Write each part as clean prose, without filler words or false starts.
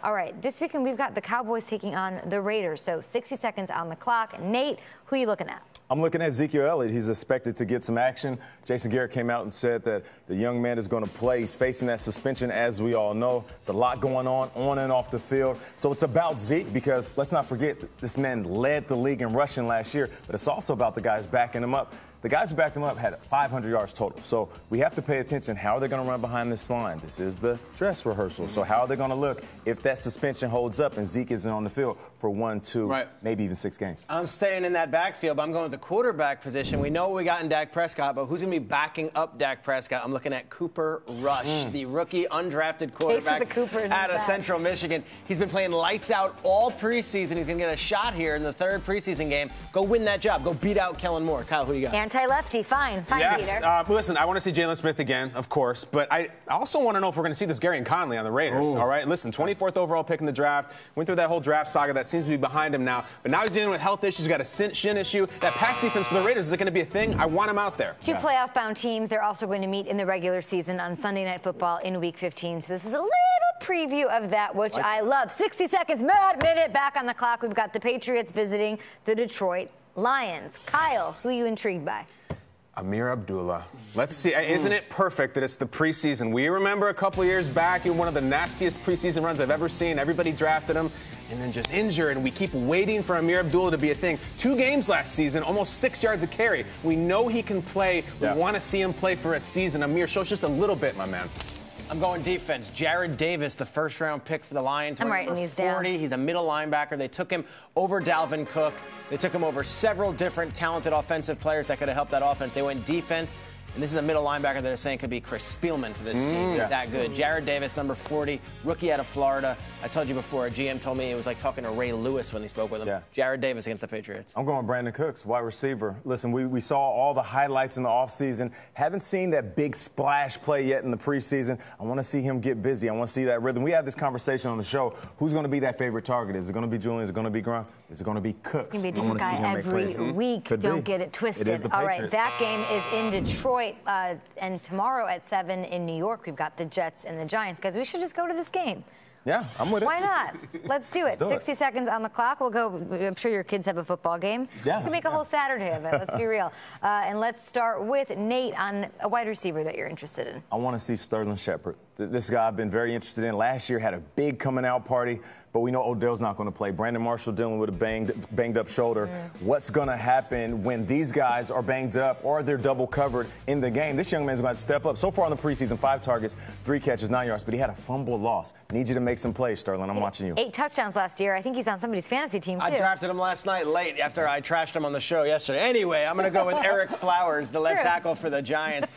All right, this weekend we've got the Cowboys taking on the Raiders. So 60 seconds on the clock. Nate, who are you looking at? I'm looking at Ezekiel Elliott. He's expected to get some action. Jason Garrett came out and said that the young man is going to play. He's facing that suspension, as we all know. There's a lot going on and off the field. So it's about Zeke because, let's not forget, this man led the league in rushing last year, but it's also about the guys backing him up. The guys who backed him up had 500 yards total. So we have to pay attention. How are they going to run behind this line? This is the dress rehearsal. So how are they going to look if that suspension holds up and Zeke isn't on the field for 1, 2, maybe even 6 games? I'm staying in that backfield, but I'm going with the quarterback position. We know what we got in Dak Prescott, but who's going to be backing up Dak Prescott? I'm looking at Cooper Rush, the rookie undrafted quarterback out of Central Michigan. He's been playing lights out all preseason. He's going to get a shot here in the 3rd preseason game. Go win that job. Go beat out Kellen Moore. Kyle, who do you got? Anti-lefty, fine, yes. Peter. Listen, I want to see Jalen Smith again, of course, but I also want to know if we're going to see this Gary and Conley on the Raiders. All right, listen, 24th overall pick in the draft, went through that whole draft saga that seems to be behind him now, but now he's dealing with health issues, he's got a shin issue. That pass defense for the Raiders, is it going to be a thing? I want him out there. 2 playoff-bound teams. They're also going to meet in the regular season on Sunday Night Football in Week 15. So this is a little preview of that, which I love. 60 seconds, Mad Minute, back on the clock. We've got the Patriots visiting the Detroit Lions. Kyle, who are you intrigued by? Amir Abdullah. Let's see. Isn't it perfect that it's the preseason? We remember a couple years back in one of the nastiest preseason runs I've ever seen. Everybody drafted him and then just injured, and we keep waiting for Amir Abdullah to be a thing. 2 games last season, almost 6 yards a carry. We know he can play. We want to see him play for a season. Amir, show us just a little bit, my man. I'm going defense. Jared Davis, the 1st-round pick for the Lions. I'm writing these down. He's a middle linebacker. They took him over Dalvin Cook. They took him over several different talented offensive players that could have helped that offense. They went defense. And this is a middle linebacker that they're saying could be Chris Spielman for this team. He's that good. Jared Davis, number 40, rookie out of Florida. I told you before, a GM told me it was like talking to Ray Lewis when he spoke with him. Jared Davis against the Patriots. I'm going Brandon Cooks, wide receiver. Listen, we saw all the highlights in the offseason. Haven't seen that big splash play yet in the preseason. I want to see him get busy. I want to see that rhythm. We had this conversation on the show. Who's going to be that favorite target? Is it going to be Julian? Is it going to be Grunt? Is it going to be Cooks? It's going to be a different guy every week. Don't get it twisted. It is the all Patriots. right, that game is in Detroit. And tomorrow at 7 in New York, we've got the Jets and the Giants. Guys, we should just go to this game. Yeah, I'm with it. Why not? Let's do it. 60 seconds on the clock. We'll go. I'm sure your kids have a football game. Yeah. We can make a whole Saturday of it. Let's be real. And let's start with Nate on a wide receiver that you're interested in. I want to see Sterling Shepard. This guy I've been very interested in. Last year had a big coming out party, but we know Odell's not going to play. Brandon Marshall dealing with a banged up shoulder. What's going to happen when these guys are banged up or they're double covered in the game? This young man's going to step up. So far in the preseason, 5 targets, 3 catches, 9 yards, but he had a fumble loss. Need you to make some plays, Sterling. I'm watching you. 8 touchdowns last year. I think he's on somebody's fantasy team, too. I drafted him last night late after I trashed him on the show yesterday. Anyway, I'm going to go with Eric Flowers, the left tackle for the Giants.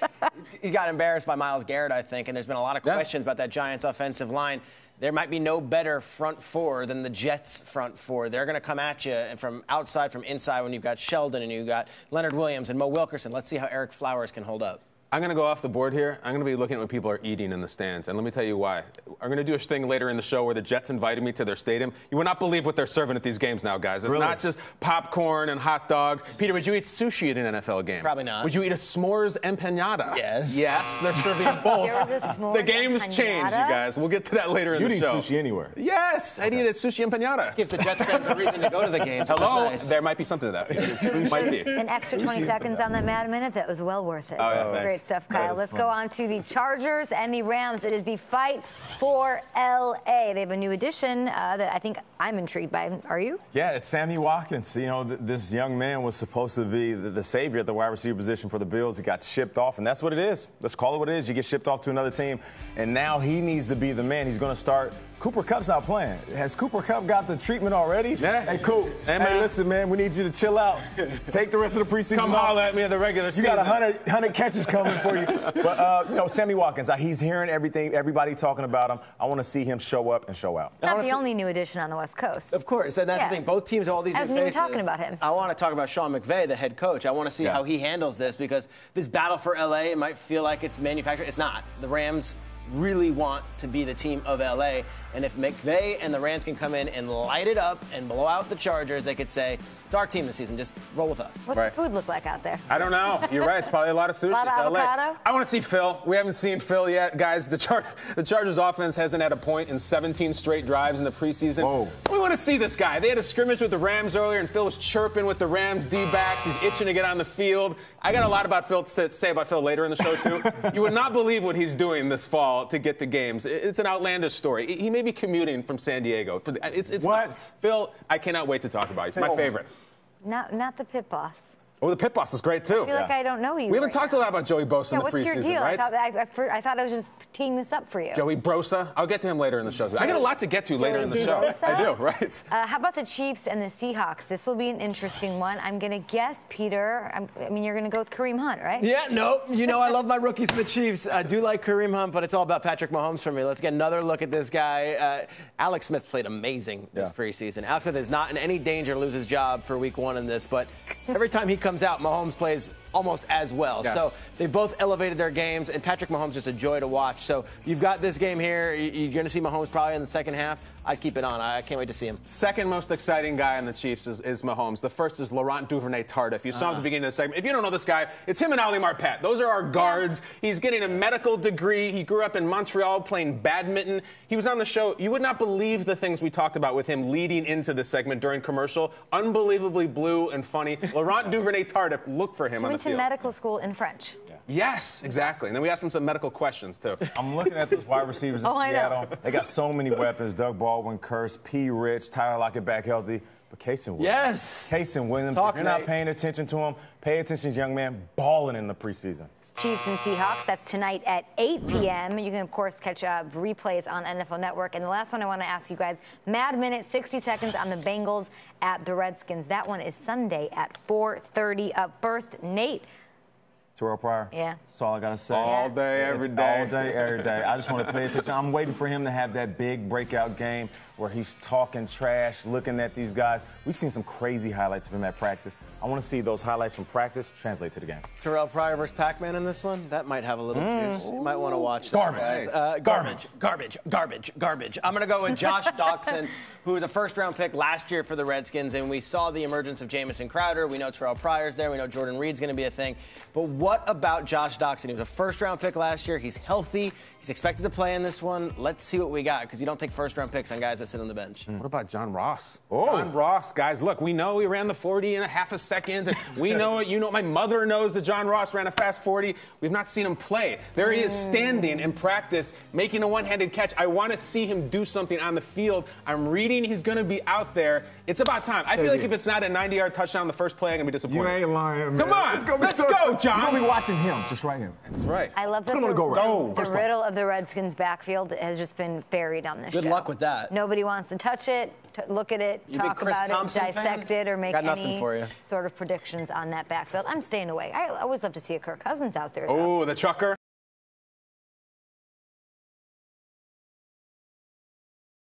He got embarrassed by Myles Garrett, I think, and there's been a lot of questions about that Giants offensive line. There might be no better front 4 than the Jets front 4. They're going to come at you from outside, from inside when you've got Sheldon and you've got Leonard Williams and Mo Wilkerson. Let's see how Eric Flowers can hold up. I'm going to go off the board here. I'm going to be looking at what people are eating in the stands. And let me tell you why. I'm going to do a thing later in the show where the Jets invited me to their stadium. You will not believe what they're serving at these games now, guys. It's not just popcorn and hot dogs. Peter, would you eat sushi at an NFL game? Probably not. Would you eat a s'mores empanada? Yes. Yes, they're serving both. There was a s'mores the game's changed, you guys. We'll get to that later in the show. You'd eat sushi anywhere. Yes, I'd eat a sushi empanada. Give the Jets fans a reason to go to the game. Hello? Nice. There might be something to that. Might be. An extra 20 seconds on that Mad Minute. That was well worth it. Oh, yeah, thanks. Great stuff, Kyle. Let's go on to the Chargers and the Rams. It is the fight for L.A. They have a new addition that I think I'm intrigued by. Are you? Yeah, it's Sammy Watkins. You know, this young man was supposed to be the savior at the wide receiver position for the Bills. He got shipped off, and that's what it is. Let's call it what it is. You get shipped off to another team, and now he needs to be the man. He's going to start. Cooper Kupp's not playing. Has Cooper Kupp got the treatment already? Yeah. Hey, Coop. Hey, listen, man, we need you to chill out. Take the rest of the preseason. Come holler at me at the regular season. You got 100 catches coming for you. But, Sammy Watkins, he's hearing everybody talking about him. I want to see him show up and show out. Not the only new addition on the West Coast. Of course, and that's the thing. Both teams have all these new faces. I wasn't even talking about him. I want to talk about Sean McVay, the head coach. I want to see how he handles this because this battle for L.A. might feel like it's manufactured. It's not. The Rams really want to be the team of LA. And if McVay and the Rams can come in and light it up and blow out the Chargers, they could say, it's our team this season. Just roll with us. What's the food look like out there? I don't know. You're right. It's probably a lot of sushi. A lot of avocado? I want to see Phil. We haven't seen Phil yet. Guys, the Chargers offense hasn't had a point in 17 straight drives in the preseason. Whoa. We want to see this guy. They had a scrimmage with the Rams earlier, and Phil was chirping with the Rams D-backs. He's itching to get on the field. I got a lot about Phil to say about Phil later in the show, too. You would not believe what he's doing this fall to get to games. It's an outlandish story. He may be commuting from San Diego. It's what? Nuts. Phil, I cannot wait to talk about you. He's my favorite. Not the pit boss. Oh, the pit boss is great, too. I feel like I don't know you. We haven't talked a lot about Joey Bosa in the what's your preseason, deal? right? I thought I was just teeing this up for you. Joey Bosa. I'll get to him later in the show. I got a lot to get to later in the show. Bosa? I do, right? How about the Chiefs and the Seahawks? This will be an interesting one. I'm going to guess, Peter. I mean, you're going to go with Kareem Hunt, right? Yeah, no. You know I love my rookies in the Chiefs. I do like Kareem Hunt, but it's all about Patrick Mahomes for me. Let's get another look at this guy. Alex Smith played amazing this preseason. Alex Smith is not in any danger to lose his job for week 1 in this, but every time he comes out, Mahomes plays almost as well. Yes. So they both elevated their games, and Patrick Mahomes is a joy to watch. So you've got this game here. You're going to see Mahomes probably in the second half. I'd keep it on. I can't wait to see him. Second most exciting guy on the Chiefs is Mahomes. The first is Laurent Duvernay-Tardif. You saw him at the beginning of the segment. If you don't know this guy, it's him and Ali Marpet. Those are our guards. He's getting a medical degree. He grew up in Montreal playing badminton. He was on the show. You would not believe the things we talked about with him leading into this segment during commercial. Unbelievably blue and funny. Laurent Duvernay-Tardif, look for him on the Went to field. medical school in French. Yes, exactly. And then we asked him some medical questions, too. I'm looking at those wide receivers in Seattle. They got so many weapons. Doug Baldwin, Curse, P. Rich, Tyler Lockett back healthy. But Casey Williams. Yes. Casey Williams. Talk, if you're not Nate. paying attention to him, pay attention to young man balling in the preseason. Chiefs and Seahawks, that's tonight at 8 p.m. You can, of course, catch replays on NFL Network. And the last one I want to ask you guys, Mad Minute, 60 seconds on the Bengals at the Redskins. That one is Sunday at 4:30. Up first, Nate. Terrell Pryor. Yeah. That's all I got to say. All day, every It's day. All day, every day. I just want to pay attention. I'm waiting for him to have that big breakout game where he's talking trash, looking at these guys. We've seen some crazy highlights of him at practice. I want to see those highlights from practice translate to the game. Terrell Pryor versus Pac-Man in this one? That might have a little juice. You might want to watch that. Garbage. Garbage. I'm going to go with Josh Doxson, who was a first-round pick last year for the Redskins, and we saw the emergence of Jamison Crowder. We know Terrell Pryor's there. We know Jordan Reed's going to be a thing. But what about Josh Doxson? He was a first-round pick last year. He's healthy. He's expected to play in this one. Let's see what we got, because you don't take first-round picks on guys that sit on the bench. What about John Ross? John Ross, guys, look, we know he ran the 40 in a half a second. And we know it. You know, my mother knows that John Ross ran a fast 40. We've not seen him play. There he is standing in practice, making a one-handed catch. I want to see him do something on the field. I'm reading he's going to be out there. It's about time. I feel like if it's not a 90-yard touchdown the first play, I'm going to be disappointed. You ain't lying, man. Come on. Let's go, John. You're going to be watching him, just right here. That's right. I love that Put him on the go route. the riddle of the Redskins backfield has just been buried on this show. Good luck with that. Nobody wants to touch it, look at it, You big talk Chris about Thompson it, dissect fan? it, or make Got nothing any for you. sort of predictions on that backfield. I'm staying away. I always love to see a Kirk Cousins out there, though. Oh, the chucker.